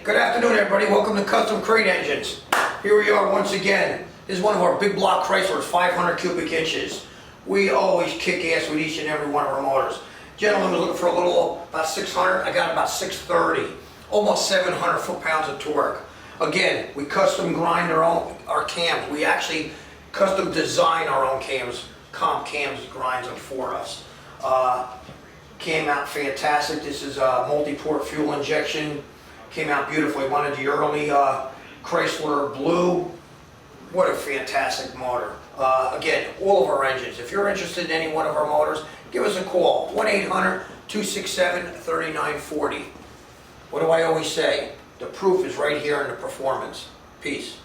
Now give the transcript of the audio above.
Good afternoon, everybody. Welcome to Custom Crate Engines. Here we are once again. This is one of our big block Chryslers, 500 cubic inches. We always kick ass with each and every one of our motors. Gentleman was looking for a little, about 600. I got about 630. Almost 700 foot-pounds of torque. Again, we custom grind our cams. We actually custom design our own cams. Comp Cams grinds them for us. Came out fantastic. This is a multi-port fuel injection. Came out beautifully. One of the early Chrysler Blue. What a fantastic motor. Again, all of our engines. If you're interested in any one of our motors, give us a call. 1-800-267-3940. What do I always say? The proof is right here in the performance. Peace.